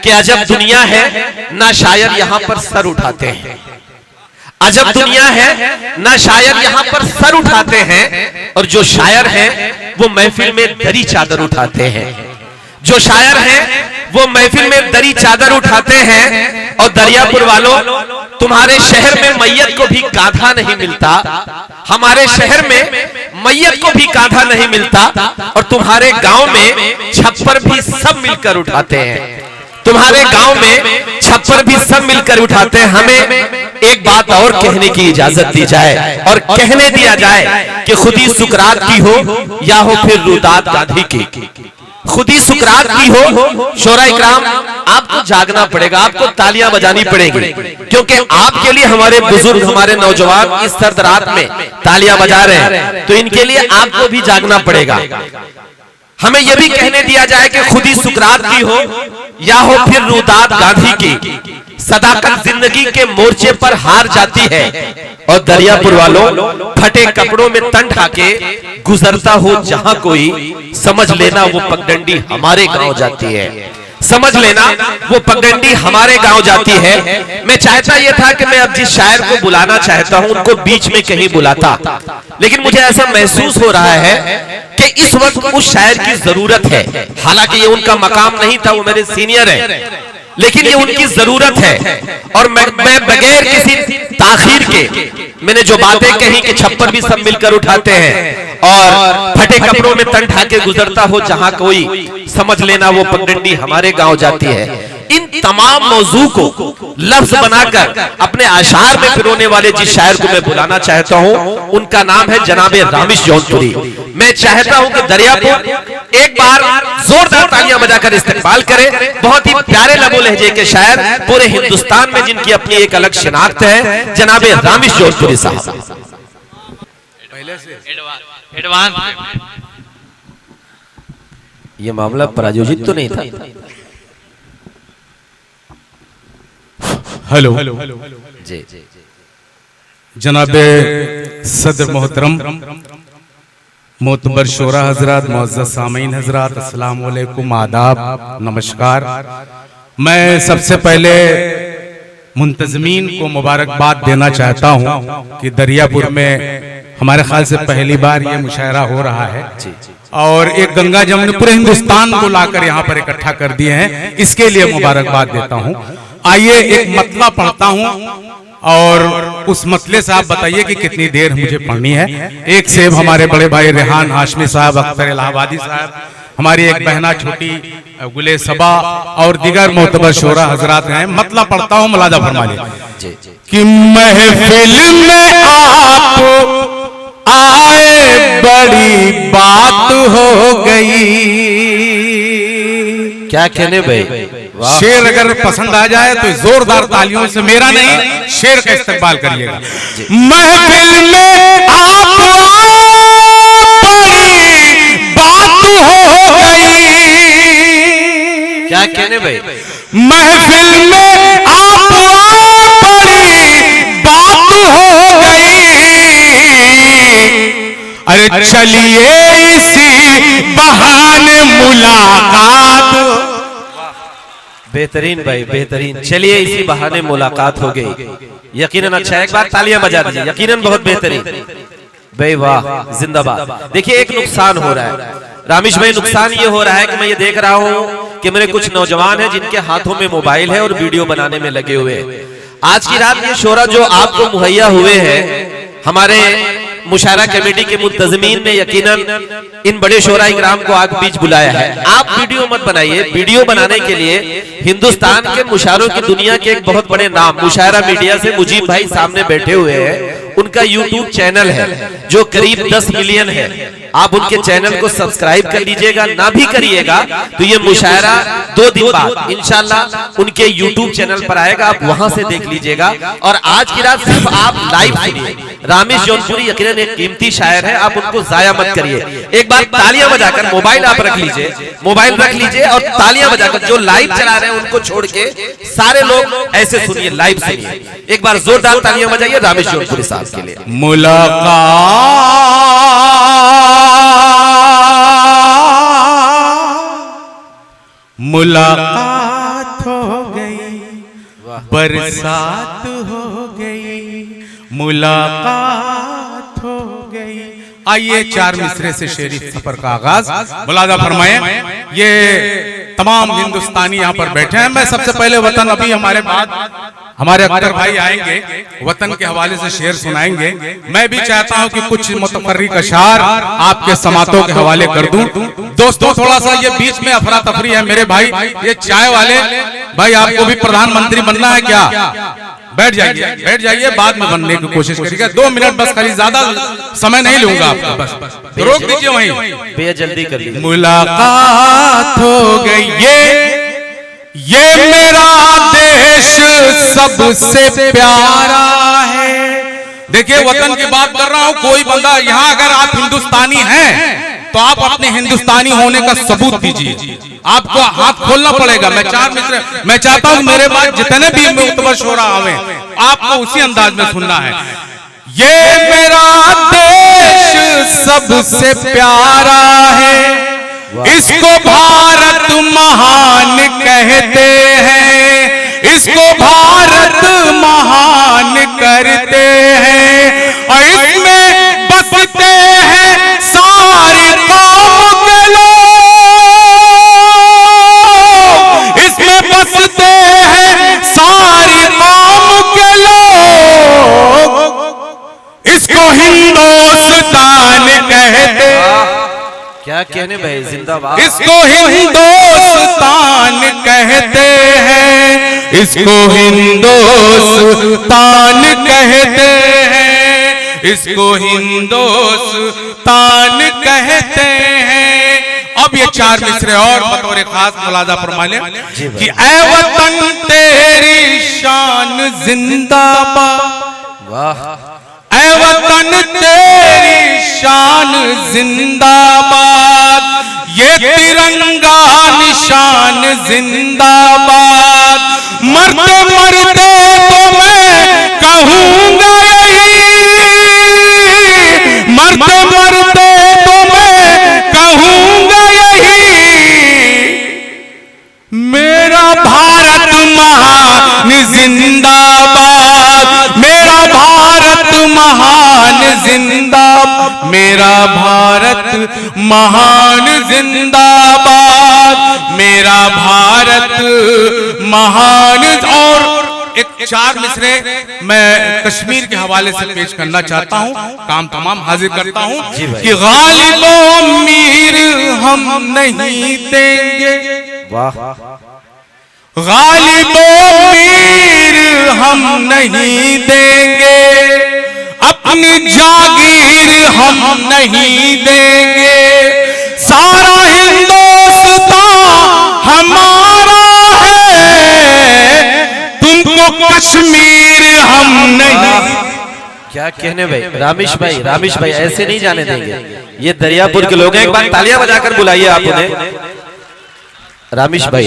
कि अजब दुनिया है ना शायर यहाँ पर सर उठाते हैं। अजब दुनिया है ना शायर यहाँ पर सर उठाते हैं, और जो शायर हैं वो महफिल में दरी चादर उठाते हैं। जो शायर हैं वो महफिल में दरी चादर उठाते हैं। और दरियापुर वालों, तुम्हारे शहर में मैयत को भी कांधा नहीं मिलता, हमारे शहर में मैयत को भी कांधा नहीं मिलता, और तुम्हारे गांव में छप्पर भी सब मिलकर उठाते हैं। तुम्हारे गांव में छप्पर भी सब मिलकर उठाते हैं। हमें एक बात और कहने की इजाजत दी जाए और कहने दिया जाए कि खुदी सुकरात की हो या हो फिर रुदात गांधी की, खुदी सुकरात की हो, शोरा इकराम आपको जागना पड़ेगा, आपको तालियां बजानी पड़ेगी, क्योंकि आपके लिए हमारे बुजुर्ग, हमारे नौजवान इस सर्द रात में तालियां बजा रहे हैं, तो इनके लिए आपको भी जागना पड़ेगा। हमें यह भी कहने दिया जाए कि खुदी सुकरात की हो या हो फिर रुदात गांधी की, सदाकत जिंदगी के मोर्चे पर हार जाती है। और दरियापुर वालों, फटे कपड़ों में तन ढाके गुजरता हो जहां कोई, समझ लेना वो पगडंडी हमारे गांव जाती है। समझ लेना वो पगडंडी हमारे गांव जाती है। मैं चाहता यह था कि मैं अब जिस शायर को बुलाना चाहता हूं उनको बीच में कहीं बुलाता, लेकिन मुझे ऐसा महसूस हो रहा है कि इस वक्त उस शायर की जरूरत है। हालांकि ये उनका मकाम नहीं था, वो मेरे सीनियर है, लेकिन ये उनकी जरूरत है। और मैं बगैर किसी ताखीर के मैंने जो बातें कही कि छप्पर भी सब मिलकर उठाते हैं और फटे कपड़ों में तन ढाके गुजरता हो जहां कोई, समझ लेना वो पगडंडी हमारे गांव जाती है। इन तमाम मौजू को लफ्ज बनाकर अपने आशार में पिरोने वाले जिस शायर को मैं बुलाना चाहता हूं, उनका नाम है जनाबे रामिश जौनपुरी। मैं चाहता हूं कि दरियापुर एक बार जोरदार तालियां बजाकर इस्तेमाल करे। बहुत ही प्यारे लबो लहजे के शायर, पूरे हिंदुस्तान में जिनकी अपनी एक अलग शिनाख्त है, जनाबे रामिश जौनपुरी साहब। ये मामला प्रायोजित तो नहीं था। हेलो जी, जनाबे सदर मोहतरम, मोतबर शोरा हजरात, मुअज़्ज़ज़ सामीन हजरात, अस्सलाम वालेकुम, आदाब, नमस्कार। मैं सबसे पहले मुंतज़मीन को मुबारकबाद देना चाहता हूं कि दरियापुर में हमारे ख्याल से पहली बार ये मुशायरा हो रहा है, और एक गंगा जमुना पूरे हिंदुस्तान को लाकर यहाँ पर इकट्ठा कर दिए हैं, इसके लिए मुबारकबाद देता हूँ। आइए एक मतला पढ़ता हूँ और उस मतले से आप बताइए कि कितनी देर मुझे पढ़नी है। एक सेब हमारे बड़े भाई रेहान हाशमी साहब, अख्तर इलाहाबादी साहब, हमारी एक बहना छोटी गुले सबा और दिगर मोतबर शोरा हजरात हैं। मतला पढ़ता हूँ, मुलाजा फरमा लीजिए कि महफिल में आप आए बड़ी बात हो गई। क्या कहने भाई, शेर अगर पसंद आ जाए तो जोरदार तालियों से, मेरा नहीं शेर का इस्तेमाल करिएगा। महफिल में आप बड़ी बात हो गई। क्या कहने भाई, महफिल में आप बड़ी बात हो गई। अरे चलिए इसी बहाने मुलाकात। बेहतरीन भाई, बेहतरीन। चलिए इसी बहाने मुलाकात हो गई। यकीनन अच्छा, एक बार तालियां बजा दीजिए। यकीनन बहुत बेहतरीन भाई, वाह, जिंदाबाद। देखिए एक नुकसान हो रहा है रामिश भाई, नुकसान ये हो रहा है कि मैं ये देख रहा हूँ कि मेरे कुछ नौजवान हैं जिनके हाथों में मोबाइल है और वीडियो बनाने में लगे हुए हैं। आज की रात ये शोरा जो आपको मुहैया हुए हैं, हमारे मुशायरा कमेटी के मुंतज़मीन ने यकीनन इन बड़े शोरा इकराम को आग बीच बुलाया है। आप वीडियो मत बनाइए। वीडियो बनाने के लिए हिंदुस्तान के मुशायरों की दुनिया के एक बहुत बड़े नाम मुशायरा मीडिया से मुजीब भाई सामने बैठे हुए हैं। उनका यूट्यूब चैनल है जो करीब 10 मिलियन है। आप उनके चैनल को सब्सक्राइब कर लीजिएगा, ना भी करिएगा तो ये मुशायरा 2 दिन बाद इंशाल्लाह उनके यूट्यूब चैनल पर आएगा, आप वहां से देख लीजिएगा। और आज की रात सिर्फ आप लाइव सुनिए। रामिश जौनपुरी यकीनन एक कीमती शायर है, आप उनको जाया मत करिए। एक बार तालियां बजाकर, मोबाइल आप रख लीजिए, मोबाइल रख लीजिए और तालियां बजाकर जो लाइव चला रहे हैं उनको छोड़ के सारे लोग ऐसे सुनिए, लाइव सुनिए। एक बार जोरदार तालियां बजाइए रामिश जौनपुरी साहब के लिए। मुलाकात हो बरसात हो गई, मुलाकात हो गई। आइए चार मिसरे से शेरी सफर का आगाज मुलाजा फरमाएं। ये तमाम हिंदुस्तानी यहाँ पर बैठे हैं। मैं सबसे पहले वतन, अभी हमारे बाद हमारे अख्तर भाई आएंगे, वतन के हवाले से शेर सुनाएंगे। मैं भी चाहता हूँ कि कुछ मुतफर्रिक अशार आपके समातों के हवाले कर दूं। दोस्तों थोड़ा सा ये बीच में अफरा तफरी है मेरे भाई। ये चाय वाले भाई, आपको भी प्रधानमंत्री बनना है क्या? बैठ जाइए, बाद में बनने की कोशिश करिएगा। 2 मिनट बस, खाली ज्यादा समय नहीं लूंगा आपका, बस रोक दीजिए वहीं, भैया जल्दी कर लीजिए। मुलाकात हो गई, ये मेरा देश सबसे प्यारा है। देखिए वतन की बात कर रहा हूं। कोई बंदा यहाँ, अगर आप हिंदुस्तानी हैं तो आप अपने हिंदुस्तानी होने का सबूत दीजिए। आपको हाथ खोलना पड़ेगा। मैं चाहता हूं मेरे बाद जितने भी मुतबर शोरा आवे, आपको उसी अंदाज में सुनना है। ये मेरा देश सबसे प्यारा है, इसको भारत महान कहते हैं, इसको भारत महान करते हैं। और इसमें बसते हैं सारी कौम के लोग, इसमें बसते हैं सारी कौम के लोग, इसको हिंदुस्तान कहते हैं। क्या कहने भाई, जिंदाबाद। इसको हिंदुस्तान कहते हैं, इसको हिंदुस्तान कहते हैं, इसको हिंदुस्तान कहते हैं। अब ये चार मिसरे और बतौर खास मुलाजा फरमा लें कि ऐ वतन तेरी शान जिंदाबाद, वाह, ऐ वतन तेरी शान जिंदाबाद, ये तिरंगा निशान जिंदाबाद। मरते मरते तो मैं कहूंगा यही, मरते मरते तो मैं कहूंगा यही, मेरा भारत महान जिंदाबाद, मेरा भारत महान जिंदाबाद, मेरा भारत महान जिंदाबाद, मेरा भारत महान। और एक चार मिसरे मैं कश्मीर के हवाले से पेश करना चाहता हूं, काम तमाम हाजिर करता हूं कि गालिबो मीर हम नहीं देंगे, वाह, गालिबो मीर हम नहीं देंगे, अपनी जागीर हम नहीं देंगे, सारा हिंदुस्तान हमारा है, तुमको कश्मीर हम नहीं। क्या कहने भाई, रामेश भाई ऐसे नहीं जाने देंगे। ये दरियापुर के लोग हैं, एक बार तालियां बजाकर बुलाइए आप उन्हें। रामेश भाई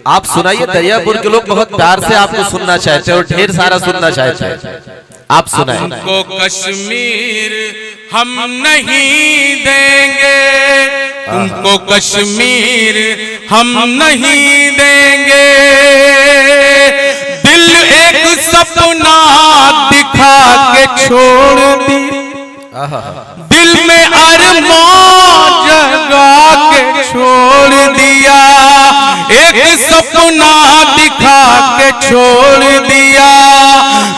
आप सुनाइए। दरियापुर के लोग बहुत प्यार से आपको सुनना चाहते हैं और ढेर सारा सुनना चाहते हैं। आप सुनाएं। तुमको कश्मीर हम नहीं देंगे, तुमको कश्मीर हम नहीं देंगे, दिल एक सपना दिखा के छोड़ दी, दिल में अरमान जगा के छोड़ दिया, एक सपना दिखा के छोड़ दिया,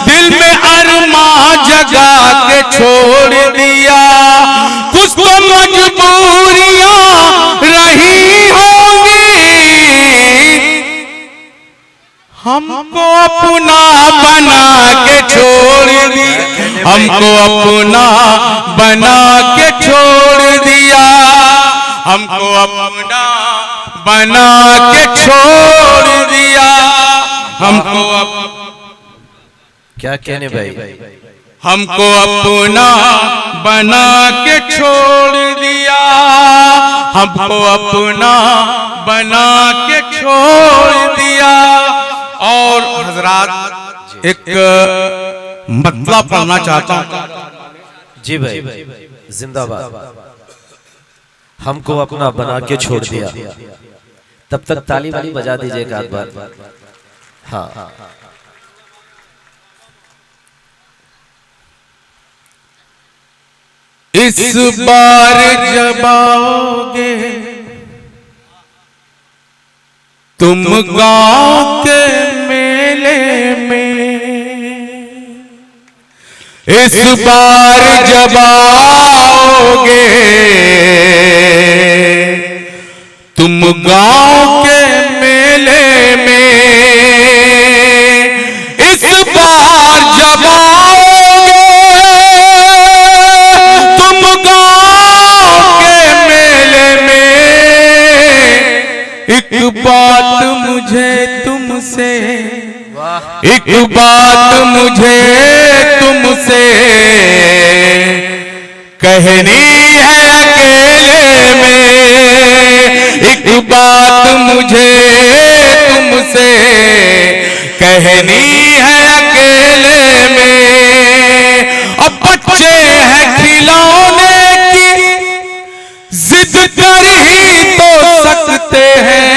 दिल में अरमान जगा के छोड़ दिया। कुछ तो मजबूरियां रही होंगी, हमको अपना बना के छोड़ दिया, हमको अपना बना के छोड़ दिया, हमको अपना बना के छोड़ दिया, हमको क्या कहने भाई, हमको अपना बना के छोड़ दिया, हमको अपना बना के छोड़ दिया। और हजरात एक मतलब पढ़ना चाहता हूं। जी भाई जिंदाबाद। हमको अपना बना के छोड़ दिया। तब तक ताली वाली बजा दीजिए एक आध बार। हाँ इस बार जब आओगे तुम गांव के मेले में, इस बार जब आओगे तुम गांव के मेले में, इस बार जब आओगे तुम गांव के मेले में, एक बात मुझे तुमसे, एक बात मुझे तुमसे कहनी है अकेले में, एक बात मुझे तुमसे कहनी है अकेले में। अब बच्चे हैं खिलौने की जिद कर ही तो सकते हैं,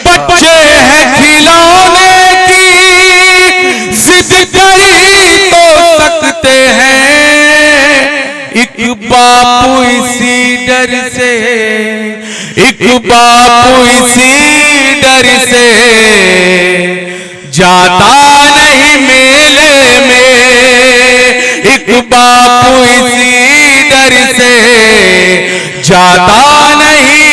बच्चे हैं खिलौने की जिद कर ही तो सकते हैं। एक बापू इसी डर से, एक बापू इसी डर से जाता नहीं मेले में, एक बापू इसी डर से जाता नहीं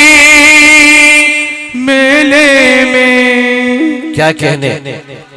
मेले में। क्या कहने